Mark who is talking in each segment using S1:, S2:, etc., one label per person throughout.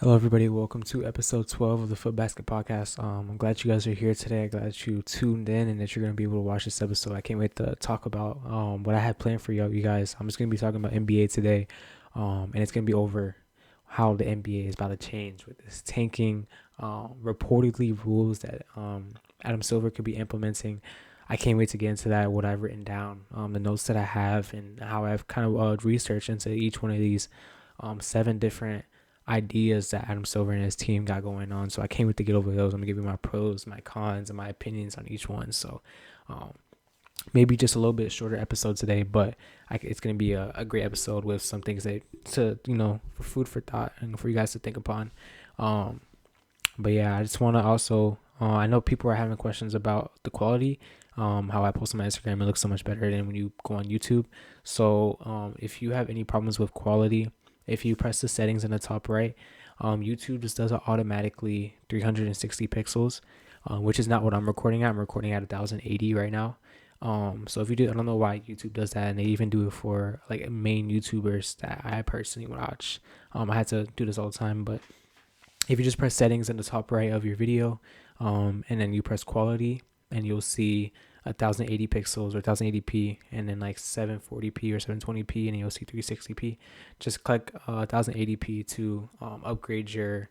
S1: Hello, everybody. Welcome to episode 12 of the Foot Basket Podcast. I'm glad you guys are here today. I'm glad that you tuned in and that you're going to be able to watch this episode. I can't wait to talk about what I had planned for you guys. I'm just going to be talking about NBA today, and it's going to be over how the NBA is about to change with this tanking, reportedly rules that Adam Silver could be implementing. I can't wait to get into that, what I've written down, the notes that I have, and how I've kind of researched into each one of these seven different ideas that Adam Silver and his team got going on. So I can't wait to get over those. I'm gonna give you my pros, my cons, and my opinions on each one. So um, maybe just a little bit shorter episode today, but it's gonna be a great episode with some things that for food for thought and for you guys to think upon. Um, but yeah, I just want to also I know people are having questions about the quality. How I post on my Instagram, it looks so much better than when you go on YouTube. So if you have any problems with quality, if you press the settings in the top right, YouTube just does it automatically 360 pixels, which is not what I'm recording at. I'm recording at 1080 right now. So if you do, I don't know why YouTube does that, and they even do it for like main YouTubers that I personally watch. I had to do this all the time, but if you just press settings in the top right of your video, and then you press quality, and you'll see 1080 pixels or 1080p, and then like 740p or 720p, and then you'll see 360p. Just click 1080p to upgrade your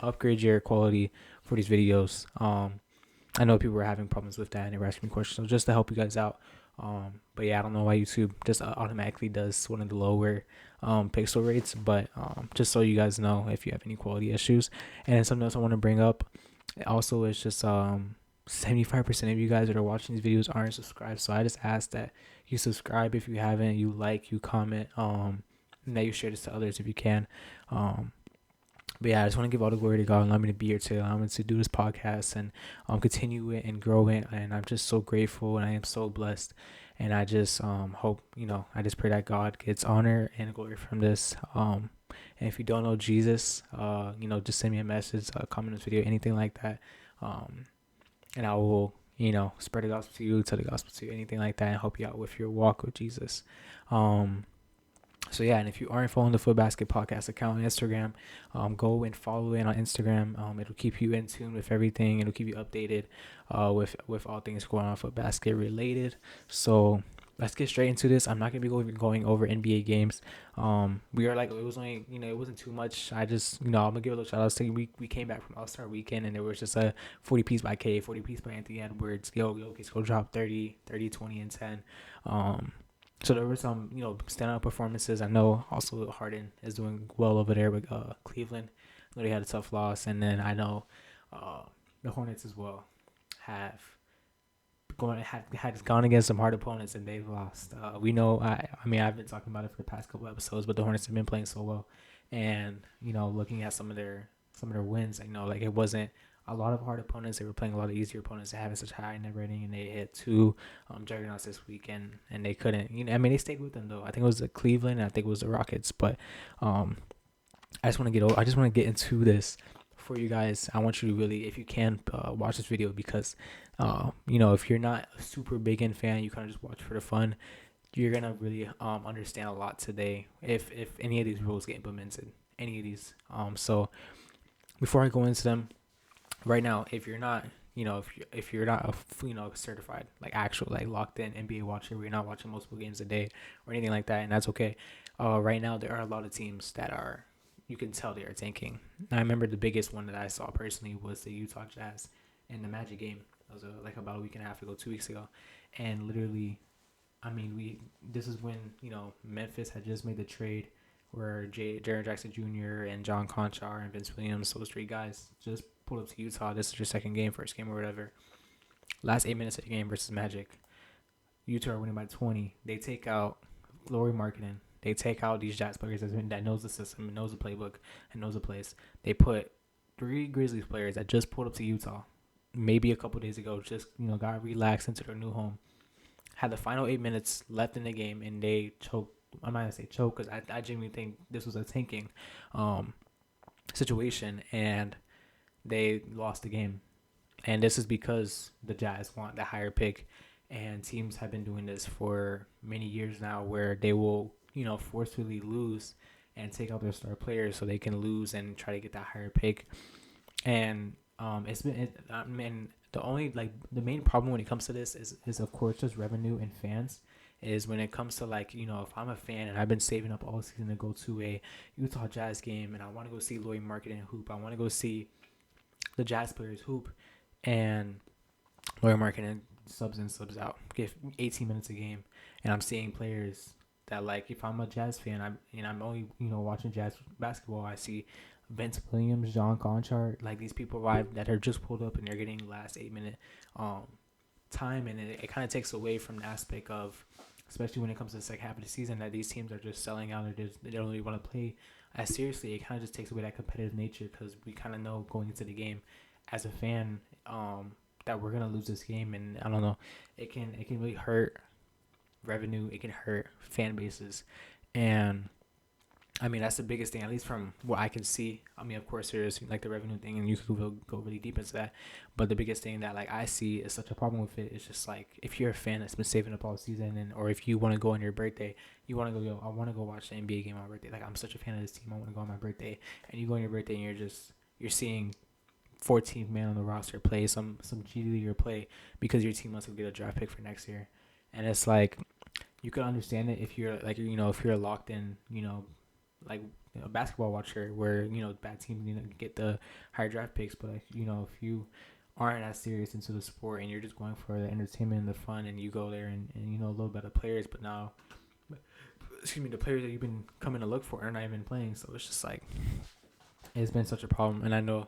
S1: upgrade your quality for these videos. I know people were having problems with that and they were asking me questions, so just to help you guys out. But yeah, I don't know why YouTube just automatically does one of the lower pixel rates, but just so you guys know if you have any quality issues. And then something else I want to bring up also is just 75% of you guys that are watching these videos aren't subscribed, so I just ask that you subscribe if you haven't, you like, you comment, and that you share this to others if you can. But yeah, I just want to give all the glory to God and allow me to be here today. Allow me to do this podcast and continue it and grow it. And I'm just so grateful and I am so blessed. And I just hope, I just pray that God gets honor and glory from this. And if you don't know Jesus, just send me a message, comment on this video, anything like that. And I will, spread the gospel to you, tell the gospel to you, anything like that, and help you out with your walk with Jesus. So yeah, and if you aren't following the Foot Basket Podcast account on Instagram, go and follow it on Instagram. It'll keep you in tune with everything. It'll keep you updated with all things going on Foot Basket related. So let's get straight into this. I'm not gonna be going over NBA games. We are like, it was only, it wasn't too much. I just, I'm gonna give a little shout out. We came back from All-Star weekend and there was just a 40 piece by K, 40 piece by Anthony Edwards. Yo, go drop 30, 20, and 10. So there were some, standout performances. I know also Harden is doing well over there with Cleveland. I know they had a tough loss, and then I know the Hornets as well have had gone against some hard opponents and they've lost. We know. I've been talking about it for the past couple episodes, but the Hornets have been playing so well, and looking at some of their wins, like it wasn't a lot of hard opponents. They were playing a lot of easier opponents that having such high net rating, and they hit two juggernauts this weekend, and they couldn't. They stayed with them though. I think it was the Cleveland, and I think it was the Rockets. But I just want to get into this for you guys. I want you to really, if you can, watch this video because, if you're not a super big in fan, you kind of just watch for the fun. You're gonna really understand a lot today if any of these rules get implemented, any of these. So before I go into them, right now, if you're not, if you're not a certified, like actual, like locked in NBA watcher, where you're not watching multiple games a day or anything like that, and that's okay. Right now there are a lot of teams that are, you can tell they are tanking. I remember the biggest one that I saw personally was the Utah Jazz in the Magic game. That was like about a week and a half ago, 2 weeks ago, and literally, this is when Memphis had just made the trade where Jaren Jackson Jr. and John Conchar and Vince Williams, those three guys, just pulled up to Utah. This is your second game, first game, or whatever. Last 8 minutes of the game versus Magic. Utah are winning by 20. They take out Lauri Markkanen. They take out these Jazz players that knows the system, knows the playbook, and knows the place. They put three Grizzlies players that just pulled up to Utah maybe a couple days ago, just got relaxed into their new home. Had the final 8 minutes left in the game, and they choked. I'm not gonna say choke because I genuinely think this was a tanking situation, and they lost the game. And this is because the Jazz want the higher pick, and teams have been doing this for many years now, where they will forcefully lose and take out their star players so they can lose and try to get that higher pick. And I mean, the main problem when it comes to this is of course just revenue and fans. Is when it comes to, like, if I'm a fan and I've been saving up all season to go to a Utah Jazz game, and I want to go see Lauri Markkanen hoop, I want to go see the Jazz players hoop, and Lauri Markkanen subs in, subs out, give 18 minutes a game, and I'm seeing players that, like, if I'm a Jazz fan, I'm only watching Jazz basketball, I see Vince Williams, John Conchar, like these people that are just pulled up and they're getting last 8 minute um time, and it kind of takes away from the aspect of, especially when it comes to the second half of the season, that these teams are just selling out, or they don't really want to play as seriously. It kind of just takes away that competitive nature, because we kind of know going into the game as a fan, that we're gonna lose this game, and I don't know, it can really hurt revenue, it can hurt fan bases, and I mean, that's the biggest thing, at least from what I can see. I mean, of course, there's like the revenue thing, and you could go really deep into that. But the biggest thing that, like, I see is such a problem with it is just like, if you're a fan that's been saving up all season, and or if you want to go on your birthday, you want to go, I want to go watch the NBA game on my birthday. Like, I'm such a fan of this team, I want to go on my birthday, and you go on your birthday and you're seeing 14th man on the roster play some G League or play because your team wants to get a draft pick for next year, and it's like, you can understand it if you're like, if you're locked in, like a basketball watcher, where bad teams get the higher draft picks, but like, if you aren't as serious into the sport and you're just going for the entertainment and the fun, and you go there and a little bit of players, but now, excuse me, the players that you've been coming to look for are not even playing, so it's just like, it's been such a problem. And I know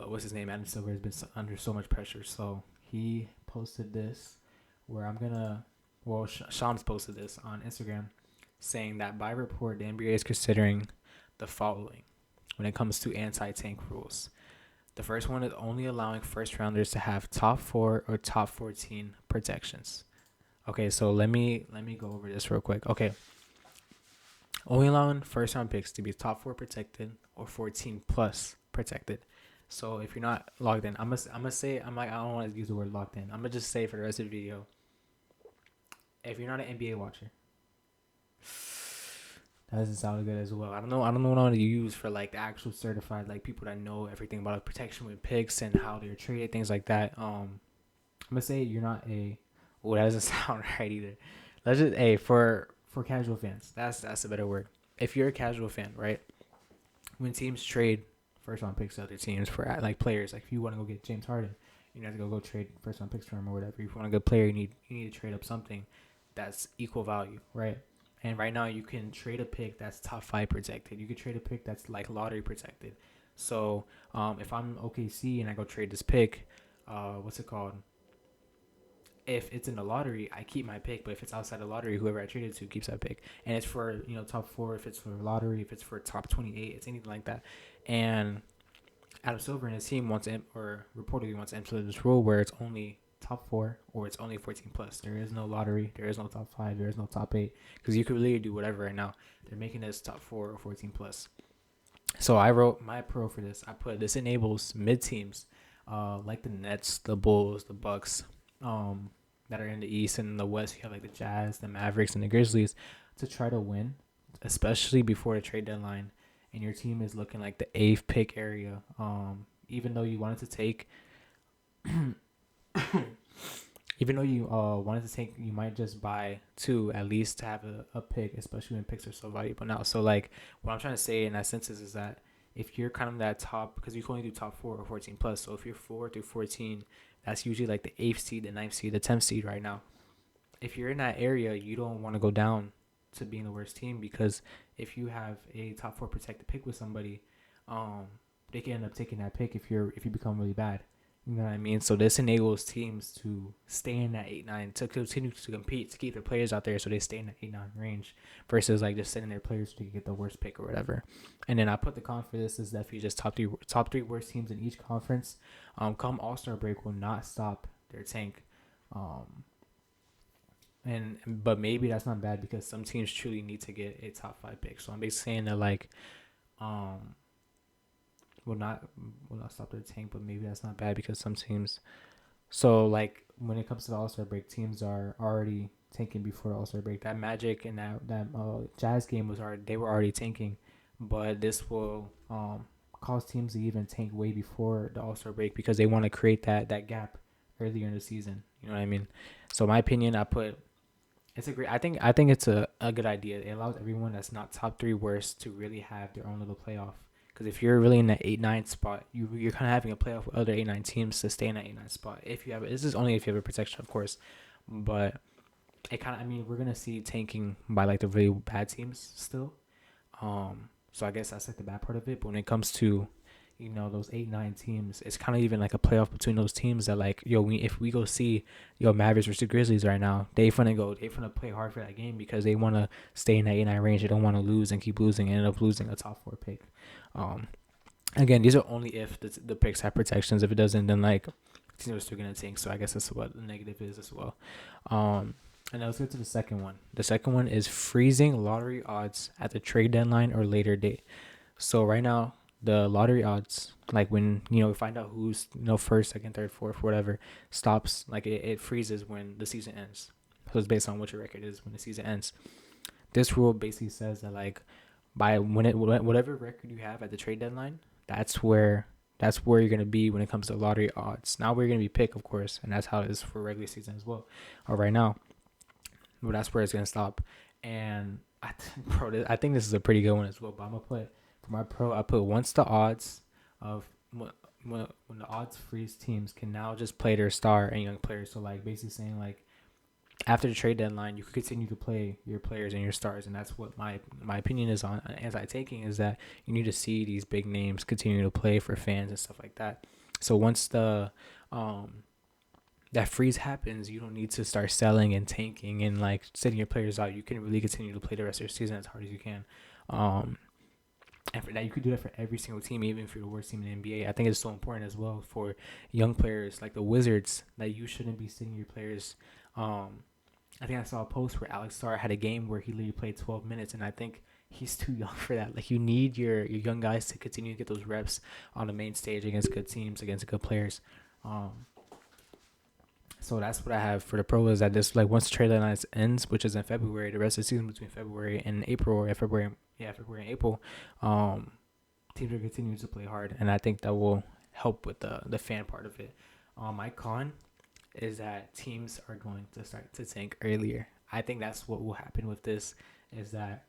S1: what's his name, Adam Silver, has been under so much pressure, so he posted this where Shams posted this on Instagram, saying that by report, the NBA is considering the following when it comes to anti-tank rules. The first one is only allowing first rounders to have top 4 or top 14 protections. Okay, so let me go over this real quick. Okay, only allowing first round picks to be top 4 protected or 14 plus protected. So if you're not logged in, I'm gonna say, I don't want to use the word logged in. I'm gonna just say for the rest of the video, if you're not an NBA watcher, that doesn't sound good as well. I don't know what I want to use for like the actual certified, like people that know everything about protection with picks and how they're traded, things like that. I'm gonna say you're not a. Oh, that doesn't sound right either. Let's just for casual fans. That's a better word. If you're a casual fan, right? When teams trade first round picks to other teams for like players, like if you want to go get James Harden, you have to go trade first round picks for him or whatever. If you want a good player, you need to trade up something that's equal value, right? And right now you can trade a pick that's top 5 protected. You can trade a pick that's like lottery protected. So if I'm OKC and I go trade this pick, what's it called? If it's in the lottery, I keep my pick. But if it's outside the lottery, whoever I traded to keeps that pick. And it's for top 4. If it's for lottery, if it's for top 28, it's anything like that. And Adam Silver and his team reportedly wants to implement this rule where it's only top 4 or it's only 14 plus. There is no lottery. There is no top 5. There is no top 8, because you could really do whatever right now. They're making this top 4 or 14 plus. So I wrote my pro for this. I put this enables mid teams, like the Nets, the Bulls, the Bucks, that are in the East, and in the West you have like the Jazz, the Mavericks, and the Grizzlies, to try to win, especially before the trade deadline, and your team is looking like the 8th pick area. Even though you wanted to take even though you wanted to take, you might just buy 2 at least to have a pick, especially when picks are so valuable now. So like what I'm trying to say in that sense is that if you're kind of that top, because you can only do top 4 or 14 plus. So if you're 4 through 14, that's usually like the 8th seed, the 9th seed, the 10th seed right now. If you're in that area, you don't want to go down to being the worst team, because if you have a top 4 protected pick with somebody, they can end up taking that pick if you become really bad. You know what I mean? So this enables teams to stay in that 8-9, to continue to compete, to keep their players out there so they stay in that 8-9 range, versus like just sending their players to get the worst pick or whatever. And then I put the con for this is definitely just top three worst teams in each conference. Come All-Star break will not stop their tank. But maybe that's not bad, because some teams truly need to get a top 5 pick. So I'm basically saying that like will not stop their tank, but maybe that's not bad, because some teams So like when it comes to the All-Star break, teams are already tanking before the All-Star break. That Magic and that Jazz game was already they were already tanking, but this will cause teams to even tank way before the All-Star break because they want to create that gap earlier in the season. You know what I mean? So my opinion, it's a great. I think it's a good idea. It allows everyone that's not top three worst to really have their own little playoff. Because if you're really in that 8-9 spot, you're kind of having a playoff with other 8-9 teams to stay in that 8-9 spot. If you have this is only if you have a protection, of course, but it kind of I mean we're gonna see tanking by like the really bad teams still. So I guess that's like the bad part of it. But when it comes to those 8-9 teams, it's kind of even like a playoff between those teams that like if we go see Mavericks versus Grizzlies right now, they finna play hard for that game because they want to stay in that 8-9 range. They don't want to lose and keep losing and end up losing a top four pick. Um, Again, these are only if the picks have protections. If it doesn't, then like teams are still gonna tank. So I guess that's what the negative is as well. And now let's get to the second one. The second one is freezing lottery odds at the trade deadline or later date. So right now, the lottery odds, like when we find out who's first, second, third, fourth, whatever, stops. Like it freezes when the season ends. So it's based on what your record is when the season ends. This rule basically says that like by whatever record you have at the trade deadline, that's where you're gonna be when it comes to lottery odds. Not where you're gonna be picked, of course, and that's how it is for regular season as well. Or right now, but that's where it's gonna stop. And I think this is a pretty good one as well. But I'm gonna put for my pro. I put once the odds of when the odds freeze teams can now just play their star and young players. So like basically saying like after the trade deadline, you could continue to play your players and your stars, and that's what my opinion is on anti-taking is that you need to see these big names continue to play for fans and stuff like that. So once the that freeze happens, you don't need to start selling and tanking and like sitting your players out. You can really continue to play the rest of your season as hard as you can. Um, and for that, you could do that for every single team, even if you're the worst team in the NBA. I think it's so important as well for young players like the Wizards that you shouldn't be sitting your players. I think I saw a post where Alex Starr had a game where he literally played 12 minutes, and I think he's too young for that. Like you need your young guys to continue to get those reps on the main stage against good teams, against good players. Um, so that's what I have for the pro is that this like once the trade deadline ends, which is in February, the rest of the season between February and April, or February and April, um, teams are continuing to play hard, and I think that will help with the fan part of it. My con is that teams are going to start to tank earlier. I think that's what will happen with this is that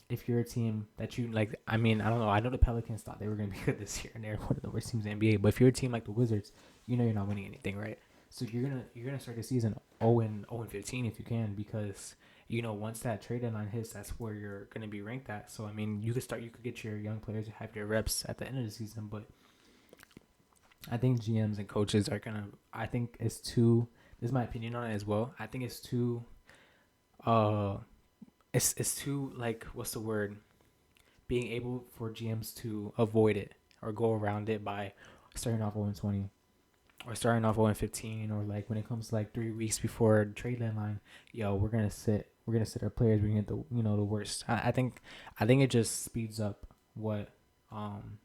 S1: if you're a team that you like, I mean, I don't know. I know the Pelicans thought they were going to be good this year and they're one of the worst teams in the NBA. But if you're a team like the Wizards, you're not winning anything, right? So you're gonna start the season 0-15 if you can because once that trade deadline hits, that's where you're gonna be ranked at. So I mean, you could get your young players to have their reps at the end of the season, but I think GMs and coaches are gonna. I think it's too. This is my opinion on it as well. I think it's too. Uh, it's too like what's the word? Being able for GMs to avoid it or go around it by starting off 0-20 or starting off 0-15 or like when it comes to like 3 weeks before the trade deadline, we're gonna sit our players. We're gonna get the worst. I think it just speeds up what um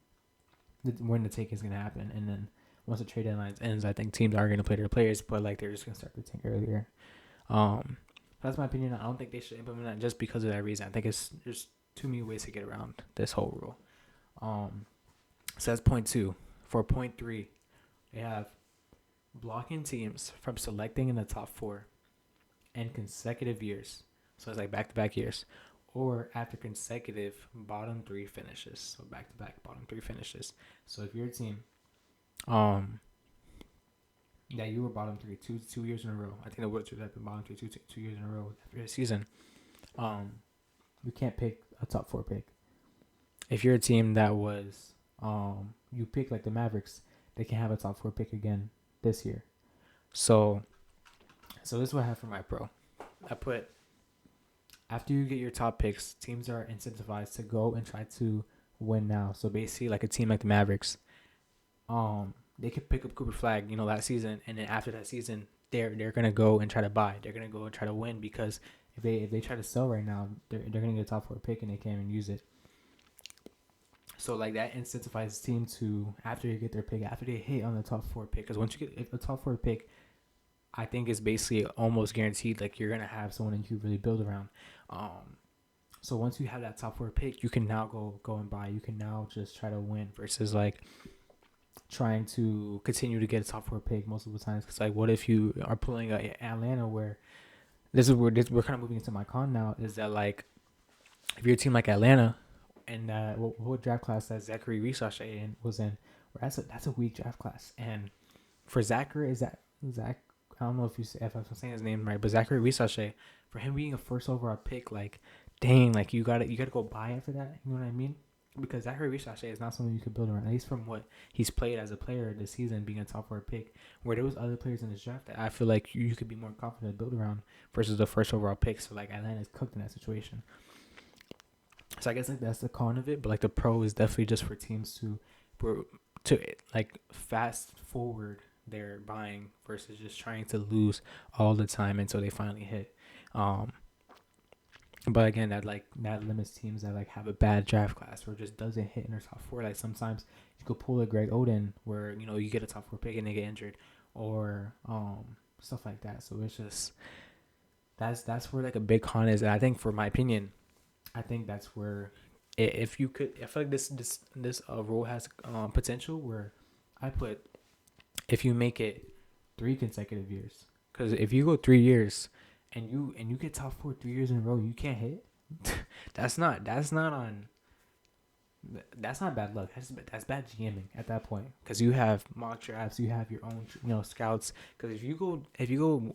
S1: when the take is gonna happen, and then once the trade deadline ends, I think teams are gonna play their players, but like they're just gonna start the tank earlier. Um, that's my opinion. I don't think they should implement that just because of that reason. I think it's there's too many ways to get around this whole rule. Um, so that's point two. For point three, we have blocking teams from selecting in the top four in consecutive years. So it's like back to back years. Or after consecutive bottom three finishes. So back to back bottom three finishes. So if you're a team, um, yeah, you were bottom three 2 years in a row. I think the Wizards have been bottom three 2 years in a row after the season. Um, you can't pick a top four pick. If you're a team that was, you pick like the Mavericks, they can have a top four pick again this year. So this is what I have for my pro. I put after you get your top picks, teams are incentivized to go and try to win now. So basically, like a team like the Mavericks, they could pick up Cooper Flag, that season, and then after that season, they're gonna go and try to buy. They're gonna go and try to win because if they try to sell right now, they're gonna get a top four pick and they can't even use it. So like that incentivizes the team to, after you get their pick, after they hit on the top 4 pick, because once you get a top 4 pick, I think it's basically almost guaranteed like you're gonna have someone that you really build around. So once you have that top 4 pick, you can now go and buy. You can now just try to win versus like trying to continue to get a top 4 pick multiple times. Because like, what if you are pulling a Atlanta, where this is where we're kind of moving into my con now, is that like if you're a team like Atlanta, and what draft class that Zachary Risache was in, that's a weak draft class. And for Zachary, is that Zach? I don't know if I'm saying his name right, but Zachary Risache, for him being a first overall pick, like, dang, like you gotta go buy it for that. You know what I mean? Because Zachary Risache is not something you could build around. At least from what he's played as a player this season, being a top 4 pick, where there was other players in this draft that I feel like you could be more confident to build around versus the first overall pick. So like Atlanta's cooked in that situation. So I guess like that's the con of it, but like the pro is definitely just for teams to like fast forward their buying versus just trying to lose all the time until they finally hit. But again, that limits teams that like have a bad draft class or just doesn't hit in their top 4. Like sometimes you could pull a Greg Oden where you get a top 4 pick and they get injured, or stuff like that. So it's just that's where like a big con is. And I think, for my opinion, I think that's where if you could, I feel like this rule has potential where I put, if you make it 3 consecutive years, because if you go 3 years and you get top 4 3 years in a row, you can't hit. that's not bad luck. That's bad GMing at that point, because you have mock drafts, you have your own scouts. Because if you go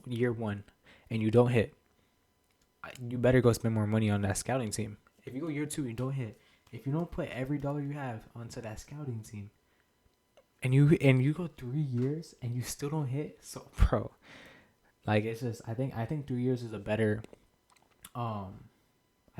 S1: year 1 and you don't hit, you better go spend more money on that scouting team. If you go year 2 and you don't hit, if you don't put every dollar you have onto that scouting team, and you go 3 years and you still don't hit, so bro, like it's just I think 3 years is a better I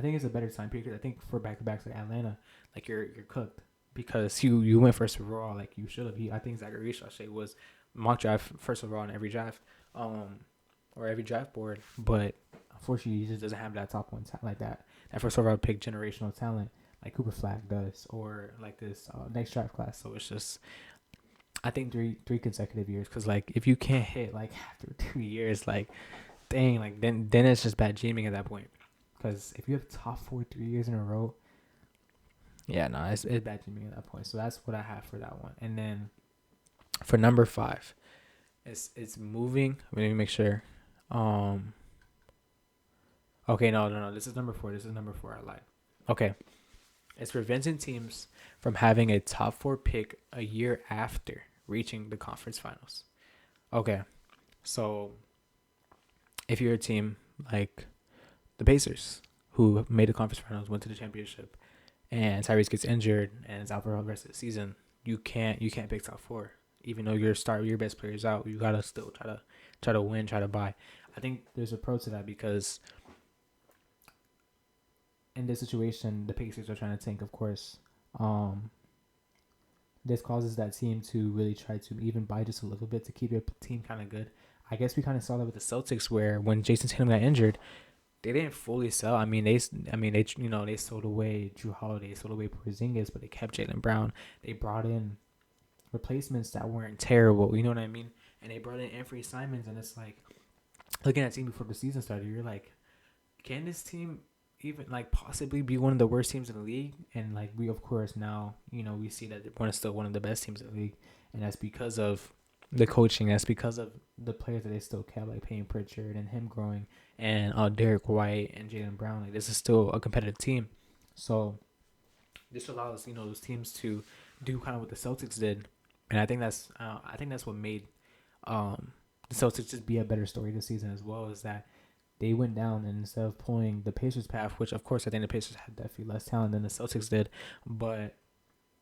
S1: think it's a better time period. I think for back to backs like Atlanta, like you're cooked because you went first overall, like you should have. I think Zachary Risache was mock draft first overall in every draft, or every draft board, but unfortunately he just doesn't have that top 1 like that first overall pick generational talent like Cooper Flag does, or like this next draft class. So it's just, I think three consecutive years, because like if you can't hit like after 2 years, like dang, like then it's just bad GMing at that point. Because if you have top 4 3 years in a row, yeah, no, it's bad GMing at that point. So that's what I have for that one. And then for number 5, it's moving. Let me make sure. Okay, no. This is number 4. I lied. Okay. It's preventing teams from having a top 4 pick a year after reaching the conference finals. Okay. So if you're a team like the Pacers, who made the conference finals, went to the championship, and Tyrese gets injured and is out for the rest of the season, you can't pick top 4. Even though your best player's out, you gotta still try to win, try to buy. I think there's a pro to that, because in this situation, the Pacers are trying to tank, of course. This causes that team to really try to even buy just a little bit to keep your team kind of good. I guess we kind of saw that with the Celtics, where when Jason Tatum got injured, they didn't fully sell. I mean, they sold away Drew Holiday, sold away Porzingis, but they kept Jaylen Brown. They brought in replacements that weren't terrible. You know what I mean? And they brought in Anthony Simons, and it's like, looking at the team before the season started, you're like, can this team even like possibly be one of the worst teams in the league? And like, we of course now we see that they're still one of the best teams in the league, and that's because of the coaching. That's because of the players that they still kept, like Payne Pritchard and him growing, and Derek White and Jaylen Brown. Like, this is still a competitive team. So this allows those teams to do kind of what the Celtics did, and I think that's what made the Celtics just be a better story this season as well, is that they went down, and instead of pulling the Pacers path, which of course I think the Pacers had definitely less talent than the Celtics did, but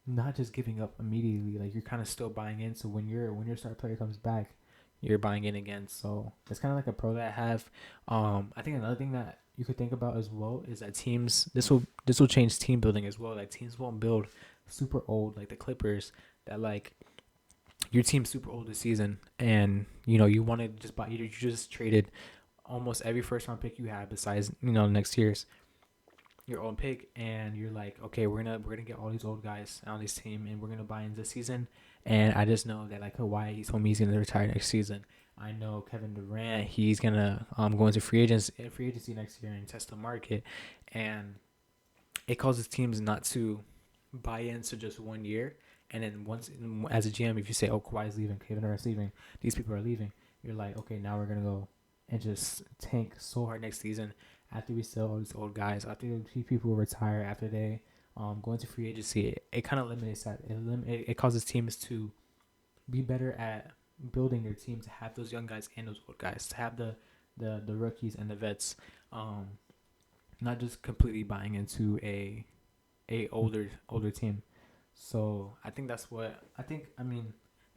S1: not just giving up immediately. Like, you're kind of still buying in. So when your star player comes back, you're buying in again. So it's kind of like a pro that I have. I think another thing that you could think about as well is that teams, this will change team building as well. Like, teams won't build super old like the Clippers, that like your team's super old this season, and you want to just buy. You just traded almost every first round pick you had besides next year's, your own pick, and you're like, okay, we're gonna get all these old guys on this team, and we're gonna buy in this season. And I just know that like Kawhi, he told me he's gonna retire next season. I know Kevin Durant, he's gonna go into free agency next year and test the market, and it causes teams not to buy into just 1 year. And then once, as a GM, if you say, "Oh, Kawhi's leaving, Kevin Durant's leaving, these people are leaving," you're like, "Okay, now we're gonna go and just tank so hard next season after we sell all these old guys, after people retire, after they go into free agency." It kind of eliminates that. It causes teams to be better at building their team, to have those young guys and those old guys, to have the rookies and the vets, um, not just completely buying into a older team. So I think that's what I think. I mean,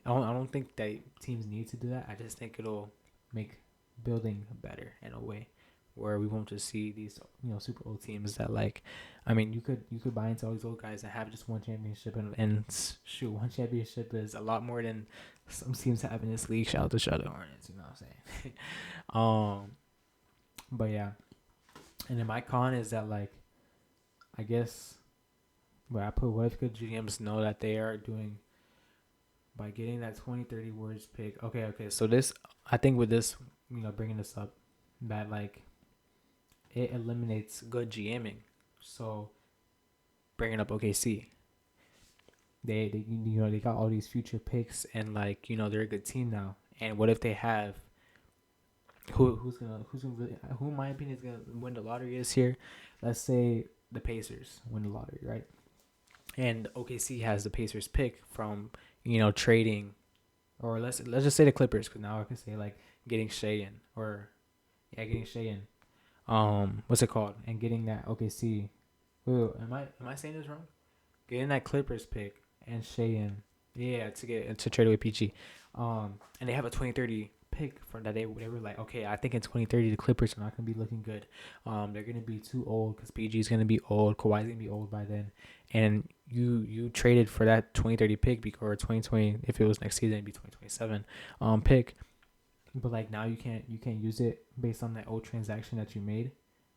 S1: I don't think that teams need to do that. I just think it'll make building better in a way where we won't just see these super old teams that like. I mean, you could buy into all these old guys and have just one championship, and shoot, one championship is a lot more than some teams have in this league. Shout out to Charlotte Hornets, you know what I'm saying? But yeah, and then my con is that like, I guess, but I put, what if good GMs know that they are doing by getting that 2030 words pick. Okay. So this, I think with this, bringing this up, that like it eliminates good GMing. So bringing up OKC, they got all these future picks, and like they're a good team now. And what if they have who in my opinion is gonna win the lottery this year? Let's say the Pacers win the lottery, right? And OKC has the Pacers pick from trading, or let's just say the Clippers, because now I can say like getting Shea in, or getting Shea in. What's it called? And getting that OKC. Wait, am I saying this wrong? Getting that Clippers pick and Shea in, yeah, to trade away PG. And they have a 2030 pick for that. They were like, okay, I think in 2030 the Clippers are not gonna be looking good. They're gonna be too old because PG is gonna be old. Kawhi's gonna be old by then, and you traded for that 2030 pick, or 2020, if it was next season it'd be 2027 pick. But like now you can't use it based on that old transaction that you made,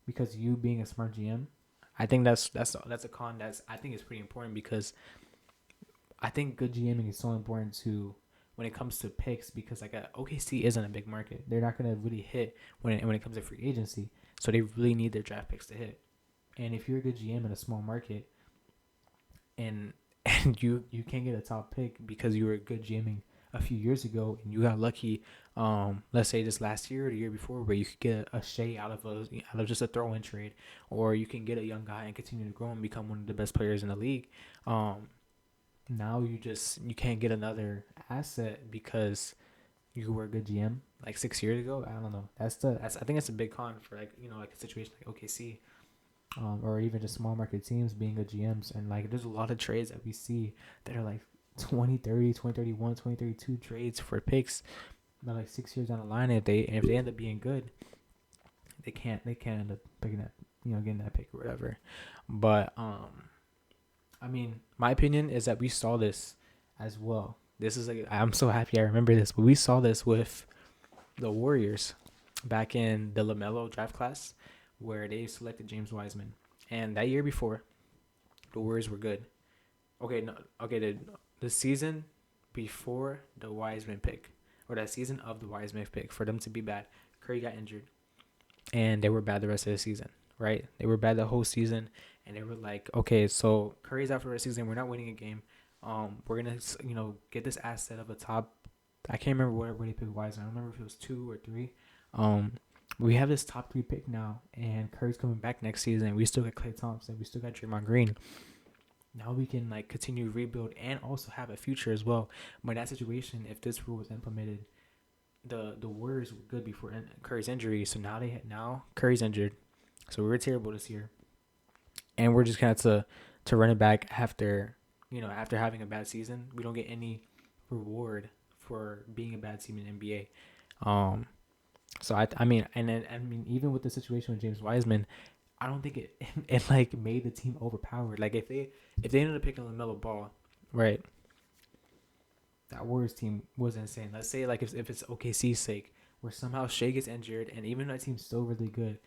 S1: because you being a smart GM. I think that's a con I think is pretty important, because I think good GMing is so important to when it comes to picks, because like OKC isn't a big market. They're not gonna really hit when it comes to free agency. So they really need their draft picks to hit. And if you're a good GM in a small market, and you can't get a top pick because you were good GMing a few years ago and you got lucky, let's say this last year or the year before, where you could get a Shea out of just a throw-in trade, or you can get a young guy and continue to grow and become one of the best players in the league. Now you can't get another asset because you were a good GM like 6 years ago. I don't know. I think that's a big con for like like a situation like OKC, or even just small market teams being good GMs. And like there's a lot of trades that we see that are like 2030, 2031, 2032 trades for picks, but like 6 years down the line, if they end up being good, they can't end up picking that, getting that pick or whatever. But I mean, my opinion is that we saw this as well. This is like, I'm so happy I remember this, but we saw this with the Warriors back in the LaMelo draft class, where they selected James Wiseman. And that year before, the Warriors were good. The season before the Wiseman pick, or that season of the Wiseman pick, for them to be bad, Curry got injured, and they were bad the rest of the season, right? They were bad the whole season, and they were like, okay, so Curry's out for the rest of the season. We're not winning a game. We're gonna get this asset of a top. I can't remember where they picked Wiseman. I don't remember if it was 2 or 3. We have this top 3 pick now, and Curry's coming back next season. We still got Klay Thompson. We still got Draymond Green. Now we can like continue to rebuild and also have a future as well. But in that situation, if this rule was implemented, the Warriors were good before Curry's injury. So now Curry's injured, so we were terrible this year, and we're just kind of to run it back after after having a bad season. We don't get any reward for being a bad team in the NBA. So I mean, and then even with the situation with James Wiseman, I don't think it like made the team overpowered. Like if they ended up picking LaMelo Ball, right? That Warriors team was insane. Let's say like if it's OKC's sake, where somehow Shea gets injured, and even though that team's still really good,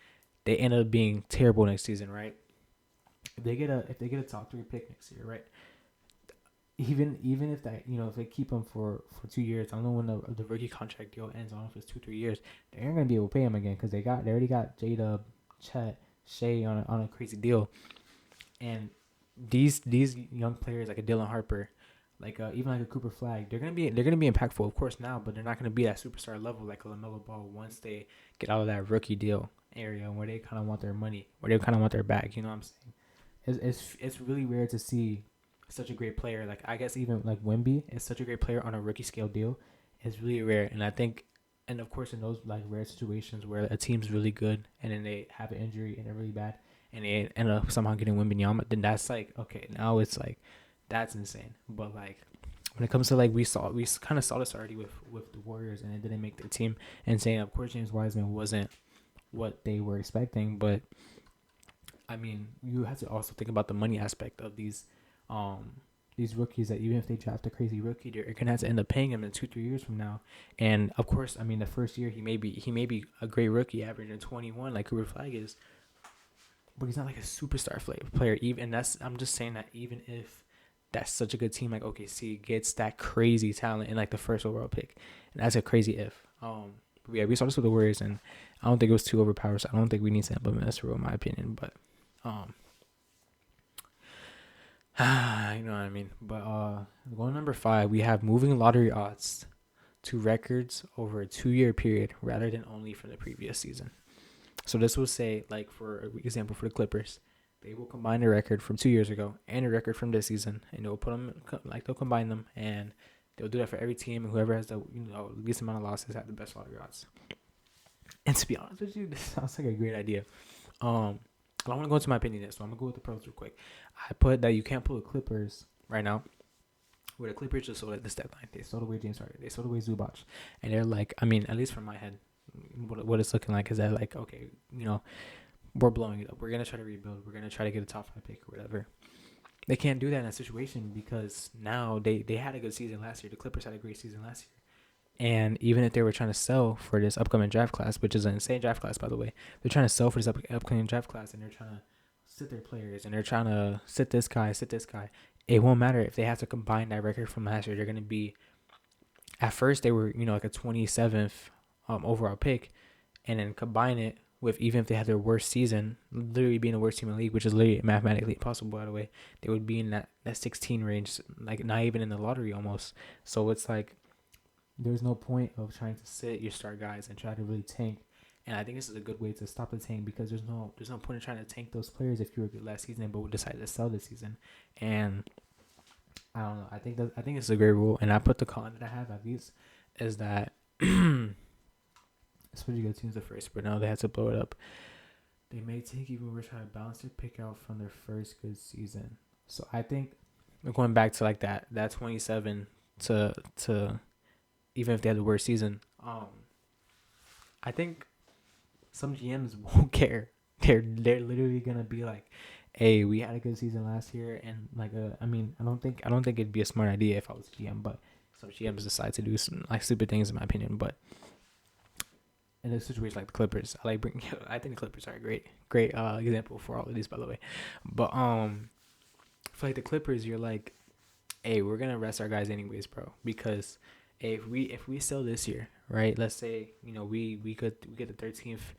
S1: they end up being terrible next season, right? if they get a top 3 pick next year, right? Even if that, if they keep him for 2 years, I don't know when the rookie contract deal ends. I don't know if it's 2 3 years. They aren't gonna be able to pay him again because they already got J-Dub, Chet, Shea on a crazy deal, and these young players like a Dylan Harper, like even like a Cooper Flag, they're gonna be impactful, of course, now, but they're not gonna be that superstar level like a LaMelo Ball once they get out of that rookie deal area where they kind of want their money, where they kind of want their bag. You know what I'm saying? It's really rare to see such a great player. Like I guess even like Wemby is such a great player on a rookie scale deal. It's really rare, and I think, and of course in those like rare situations where a team's really good and then they have an injury and they're really bad and they end up somehow getting Wembenyama, then that's like okay, now it's like that's insane. But like when it comes to like we kind of saw this already with the Warriors and it didn't make their team. And saying of course James Wiseman wasn't what they were expecting, but I mean, you have to also think about the money aspect of these rookies that even if they draft a crazy rookie, they're gonna have to end up paying him in 2 3 years from now. And of course, I mean, the first year he may be a great rookie, averaging 21 like Cooper Flag is, but he's not like a superstar player. Even that's I'm just saying that even if that's such a good team like OKC gets that crazy talent in like the first overall pick, and that's a crazy if. But yeah, we saw this with the Warriors, and I don't think it was too overpowered. So I don't think we need to implement this rule, in my opinion. But um, you know what I mean. But going number 5, we have moving lottery odds to records over a 2 year period rather than only from the previous season. So this will say, like for example, for the Clippers, they will combine a record from 2 years ago and a record from this season, and they'll put them like they'll combine them, and they'll do that for every team, and whoever has the least amount of losses have the best lottery odds. And to be honest with you, this sounds like a great idea. I want to go into my opinion, so I'm gonna go with the pros real quick. I put that you can't pull the Clippers right now. Where the Clippers just sold at this deadline, they sold away James Harden, they sold away Zubac, and they're like, I mean, at least from my head, what it's looking like is that like, okay, we're blowing it up. We're gonna try to rebuild. We're gonna try to get a top 5 pick or whatever. They can't do that in that situation because now they had a good season last year. The Clippers had a great season last year. And even if they were trying to sell for this upcoming draft class, which is an insane draft class, by the way, they're trying to sell for this upcoming draft class, and they're trying to sit their players, and they're trying to sit this guy, sit this guy. It won't matter if they have to combine that record from last year. They're going to be, at first, they were, like a 27th overall pick, and then combine it with, even if they had their worst season, literally being the worst team in the league, which is literally mathematically impossible, by the way, they would be in that 16 range, like not even in the lottery almost. So it's like, there's no point of trying to sit your star guys and try to really tank. And I think this is a good way to stop the tank because there's no point in trying to tank those players if you were good last season but would decide to sell this season. And I don't know. I think it's a great rule. And I put the con that I have at least is that especially good teams at first, but now they had to blow it up. They may take even we're trying to balance their pick out from their first good season. So I think we're going back to like that 27 to even if they had the worst season, I think some GMs won't care. They're literally gonna be like, "Hey, we had a good season last year," and like, I mean, I don't think it'd be a smart idea if I was GM, but some GMs decide to do some like stupid things in my opinion. But in a situation like the Clippers, I think the Clippers are a great example for all of these, by the way. But for like the Clippers, you're like, "Hey, we're gonna rest our guys anyways, bro," because if we sell this year, right? Let's say we get the 13th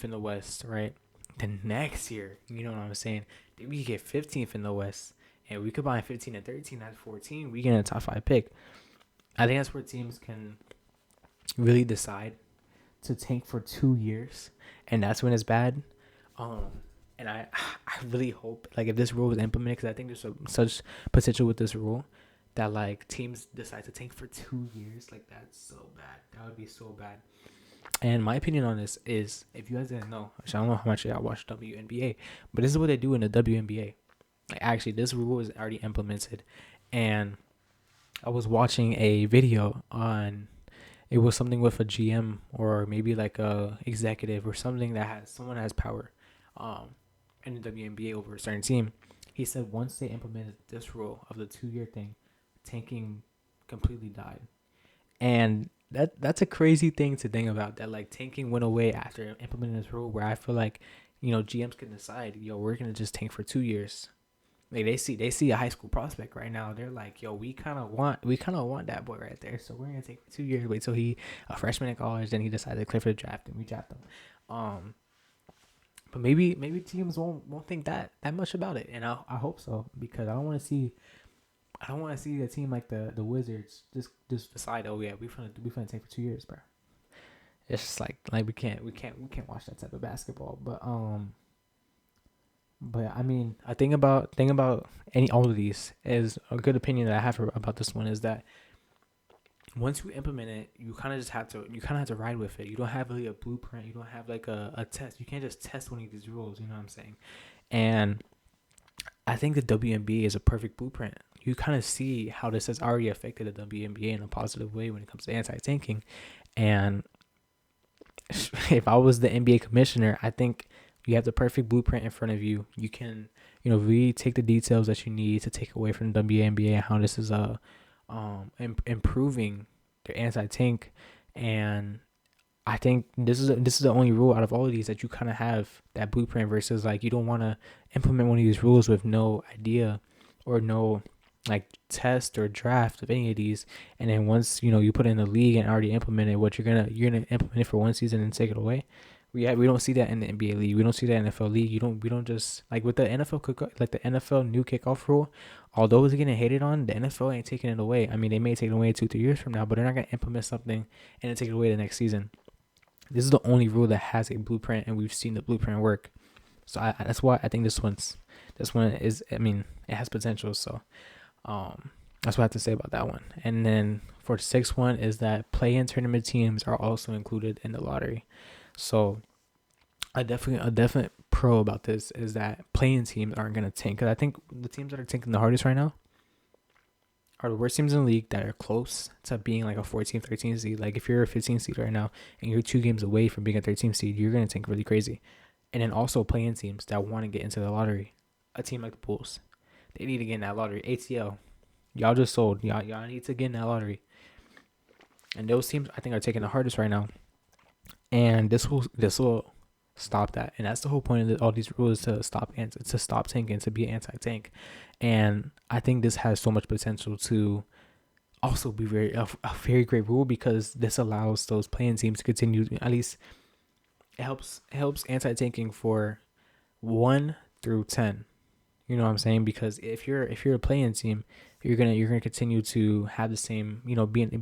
S1: in the West, right? Then next year, you know what I'm saying? Then we get 15th in the West, and we could buy 15 and 13 at 14. We get a top 5 pick. I think that's where teams can really decide to tank for 2 years, and that's when it's bad. And I really hope like if this rule is implemented, because I think there's such potential with this rule that like teams decide to tank for 2 years, like that's so bad. That would be so bad. And my opinion on this is, if you guys didn't know, I don't know how much y'all watch WNBA, but this is what they do in the WNBA. Like actually, this rule is already implemented, and I was watching a video on. It was something with a GM or maybe like a executive or something that someone has power, in the WNBA over a certain team. He said once they implemented this rule of the 2 year thing, tanking completely died. And that's a crazy thing to think about, that like tanking went away after implementing this rule, where I feel like GMs can decide, we're gonna just tank for 2 years. Like they see a high school prospect right now. They're like, we kind of want that boy right there. So we're gonna take 2 years, wait till he a freshman in college, then he decides to clear for the draft, and we draft him. But maybe teams won't think that much about it, and I hope so, because I don't want to see a team like the Wizards just decide, oh yeah, we finna take for 2 years, bro. It's just like we can't watch that type of basketball. But I mean, I think about all of these is a good opinion that I have about this one is that once you implement it, you kind of have to ride with it. You don't have really a blueprint. You don't have like a test. You can't just test one of these rules. You know what I'm saying? And I think the WNBA is a perfect blueprint. You kind of see how this has already affected the WNBA in a positive way when it comes to anti-tanking. And if I was the NBA commissioner, I think you have the perfect blueprint in front of you. You can, really take the details that you need to take away from the WNBA and how this is improving their anti-tank. And I think this is the only rule out of all of these that you kind of have that blueprint versus like you don't want to implement one of these rules with no idea or no like test or draft of any of these, and then once you put it in the league and already implement it, what you're gonna implement it for one season and take it away. We don't see that in the NBA league. We don't see that in the NFL league. We don't just like with the NFL new kickoff rule. Although it's getting hated on, the NFL ain't taking it away. I mean, they may take it away 2-3 years from now, but they're not gonna implement something and then take it away the next season. This is the only rule that has a blueprint, and we've seen the blueprint work. So that's why I think this one is. I mean, it has potential. So, that's what I have to say about that one. And then for the sixth one is that play-in tournament teams are also included in the lottery. So, a definite pro about this is that play-in teams aren't gonna tank. Cause I think the teams that are tanking the hardest right now are the worst teams in the league that are close to being like a 14, 13 seed. Like if you're a 15 seed right now and you're 2 games away from being a 13 seed, you're going to tank really crazy. And then also play-in teams that want to get into the lottery. A team like the Bulls, they need to get in that lottery. ATL, y'all just sold. Y'all need to get in that lottery. And those teams I think are taking the hardest right now. And this will stop that. And that's the whole point of all these rules, to stop tanking, to be anti-tank. And I think this has so much potential to also be a very great rule, because this allows those play-in teams to continue. At least it helps anti-tanking for 1 through 10. You know what I'm saying? Because if you're a play-in team, you're gonna continue to have the same,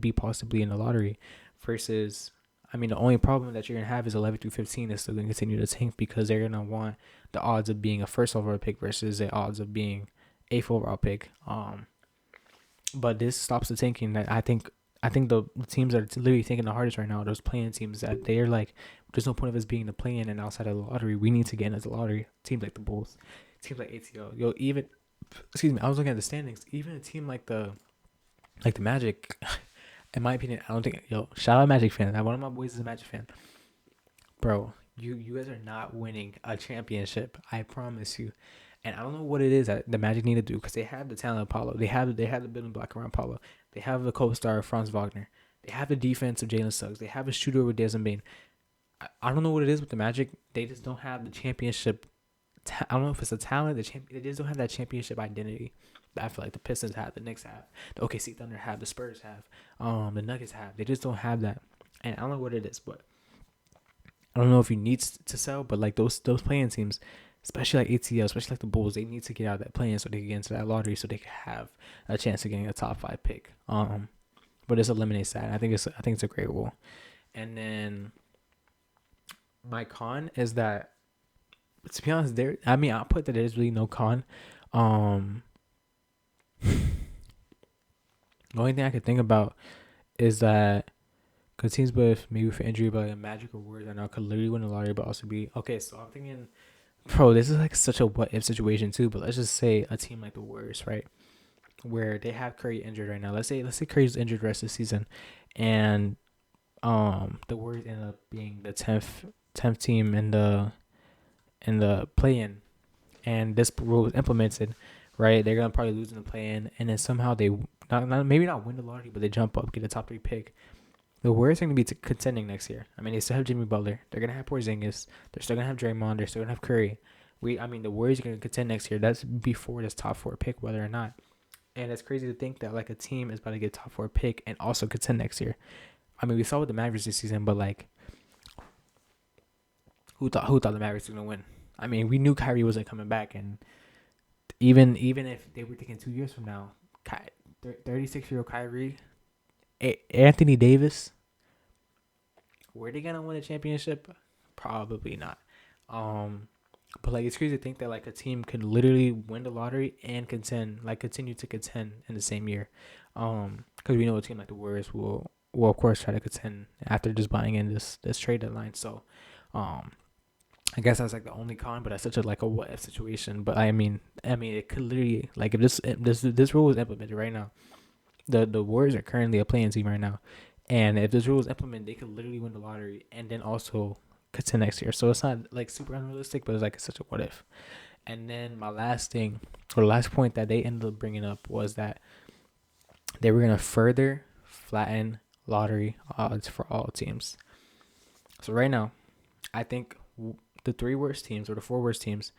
S1: be possibly in the lottery, versus, I mean, the only problem that you're going to have is 11 through 15 is still going to continue to tank, because they're going to want the odds of being a first overall pick versus the odds of being 8th overall pick. But this stops the tanking. That I think the teams that are literally thinking the hardest right now are those play-in teams, that they're like, there's no point of us being the play-in and outside of the lottery. We need to get into the lottery. Teams like the Bulls, teams like ATL. I was looking at the standings. Even a team like the Magic. In my opinion, I don't think. Shout out Magic fan. One of my boys is a Magic fan. Bro, you guys are not winning a championship. I promise you. And I don't know what it is that the Magic need to do, because they have the talent of Paulo. They have the building block around Paulo. They have the co-star Franz Wagner. They have the defense of Jalen Suggs. They have a shooter with Desmond Bane. I don't know what it is with the Magic. They just don't have the championship. I don't know if it's a talent. They just don't have that championship identity that I feel like the Pistons have, the Knicks have, the OKC Thunder have, the Spurs have, the Nuggets have. They just don't have that. And I don't know what it is, but I don't know if you need to sell, but like those play-in teams, especially like ATL, especially like the Bulls, they need to get out of that play-in so they can get into that lottery, so they can have a chance of getting a top 5 pick. But this eliminates that. I think it's a great rule. And then my con is that, to be honest, I'll put that there's really no con. The only thing I could think about is that because teams with maybe for injury, but like Magic or Warriors right now could literally win the lottery, but also be okay. So I'm thinking, bro, this is like such a what if situation too. But let's just say a team like the Warriors, right, where they have Curry injured right now. Let's say Curry's injured the rest of the season, and the Warriors end up being the 10th team in the play-in, and this rule was implemented. Right, they're gonna probably lose in the play-in, and then somehow they maybe not win the lottery, but they jump up, get a top 3 pick. The Warriors are going to be contending next year. I mean, they still have Jimmy Butler. They're going to have Porzingis. They're still going to have Draymond. They're still going to have Curry. The Warriors are going to contend next year. That's before this top 4 pick, whether or not. And it's crazy to think that like a team is about to get a top 4 pick and also contend next year. I mean, we saw with the Mavericks this season, but like, who thought the Mavericks were going to win? I mean, we knew Kyrie wasn't coming back, and even if they were thinking 2 years from now, 36-year-old Kyrie, Anthony Davis, were they gonna win a championship? Probably not. But like it's crazy to think that like a team could literally win the lottery and continue to contend in the same year. Because we know a team like the Warriors will of course try to contend after just buying in this trade deadline. So, I guess that's like the only con, but that's such a like a what if situation. But I mean, it could literally like if this rule was implemented right now, the Warriors are currently a playing team right now, and if this rule is implemented, they could literally win the lottery and then also contend next year. So it's not like super unrealistic, but it's like such a what if. And then my last thing, or the last point that they ended up bringing up was that they were gonna further flatten lottery odds for all teams. So right now, I think the 3 worst teams or the 4 worst teams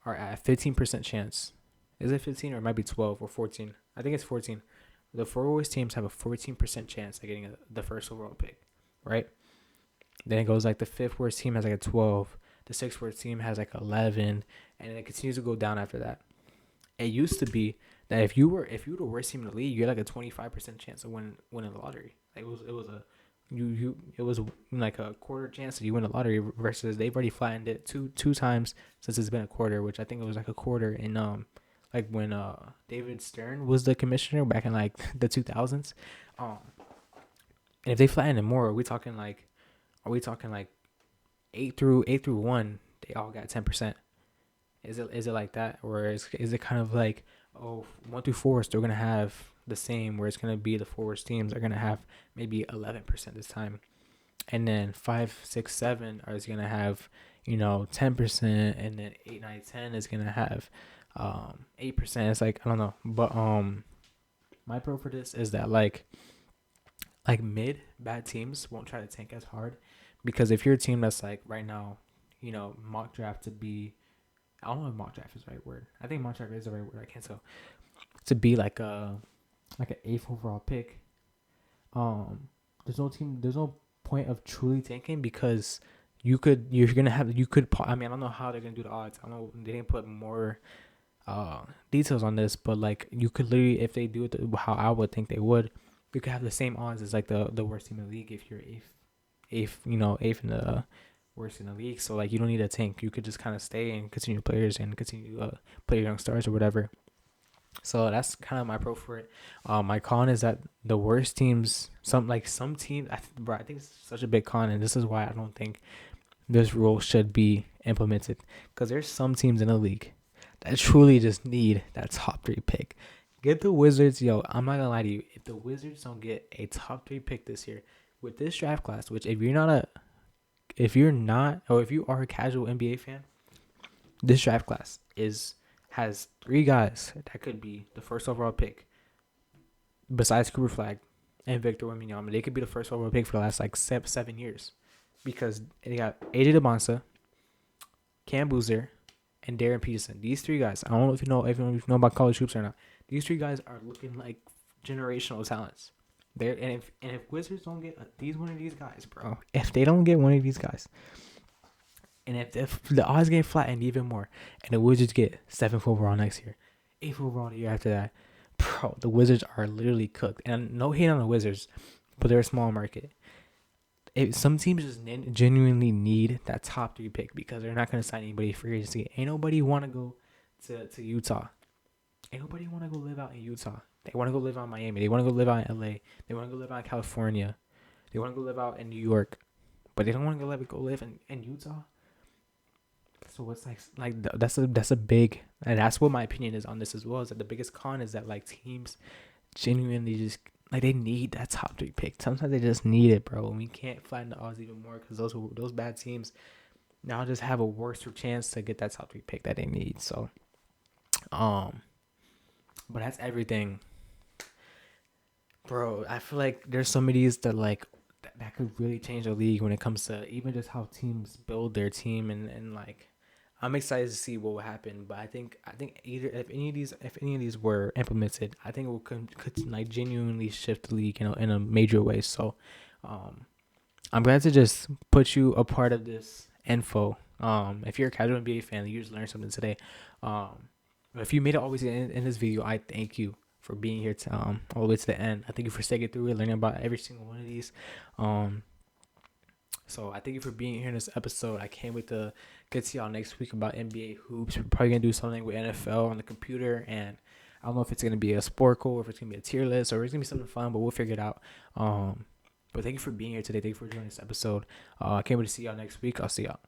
S1: are at 15% chance. Is it 15 or it might be 12 or 14? I think it's 14. The 4 worst teams have a 14% chance of getting the first overall pick, right? Then it goes like the 5th worst team has like a 12. The 6th worst team has like 11, and it continues to go down after that. It used to be that if you were the worst team in the league, you had like a 25% chance of winning the lottery. Like it was like a quarter chance that you win the lottery versus they've already flattened it two times since it's been a quarter, which I think it was like a quarter in like when David Stern was the commissioner back in like the 2000s. And if they flatten it more, are we talking like 8 through 1? They all got 10%. Is it like that, or is it kind of like 1 through 4 are still gonna have the same, where it's gonna be the 4 worst teams are gonna have maybe 11% this time, and then 5, 6, 7 are gonna have 10%, and then 8, 9, 10 is gonna have 8%. It's like I don't know, but my pro for this is that like bad teams won't try to tank as hard, because if you're a team that's like right now, mock draft to be, I don't know if mock draft is the right word. I think mock draft is the right word. I can't tell. To be like an 8th overall pick, there's no point of truly tanking, because I mean, I don't know how they're gonna do the odds. I don't know, they didn't put more details on this, but like you could literally, if they do it how I would think they would, you could have the same odds as like the worst team in the league if you're eighth in the worst in the league. So like you don't need a tank. You could just kind of stay and continue players and continue play young stars or whatever. So that's kind of my pro for it. My con is that the worst teams, some teams, I think it's such a big con, and this is why I don't think this rule should be implemented, because there's some teams in the league that truly just need that top 3 pick. Get the Wizards, I'm not gonna lie to you. If the Wizards don't get a top 3 pick this year with this draft class, which if you are a casual NBA fan, this draft class has 3 guys that could be the first overall pick, besides Cooper Flag and Victor Wembanyama. They could be the first overall pick for the last like 7 years, because they got AJ DeBonsa, Cam Boozer, and Darren Peterson. These 3 guys, I don't know if you know about college hoops or not. These 3 guys are looking like generational talents. If Wizards don't get one of these guys, bro, if they don't get one of these guys, and if the odds get flattened even more, and the Wizards get 7th overall next year, 8th overall the year after that, bro, the Wizards are literally cooked. And no hate on the Wizards, but they're a small market. Some teams just genuinely need that top 3 pick, because they're not going to sign anybody free agency. Ain't nobody want to go to Utah. Ain't nobody want to go live out in Utah. They want to go live out in Miami. They want to go live out in LA. They want to go live out in California. They want to go live out in New York. But they don't want to go live in Utah. So it's like that's a big, and that's what my opinion is on this as well, is that the biggest con is that like teams genuinely just like they need that top 3 pick. Sometimes they just need it, bro. And we can't flatten the odds even more, because those bad teams now just have a worse chance to get that top 3 pick that they need. So, but that's everything, bro. I feel like there's some of these that like that could really change the league when it comes to even just how teams build their team and like I'm excited to see what will happen. But I think either if any of these were implemented, I think it could like genuinely shift the league in a major way. So um I'm glad to just put you a part of this info. If you're a casual NBA fan, you just learned something today. Um, if you made it always in this video, I thank you for being here to all the way to the end. I thank you for sticking through it, learning about every single one of these. Um, so I thank you for being here in this episode. I can't wait to get to y'all next week about NBA hoops. We're probably gonna do something with NFL on the computer, and I don't know if it's gonna be a sport code or if it's gonna be a tier list or it's gonna be something fun, but we'll figure it out. But thank you for being here today. Thank you for joining this episode. I can't wait to see y'all next week. I'll see y'all.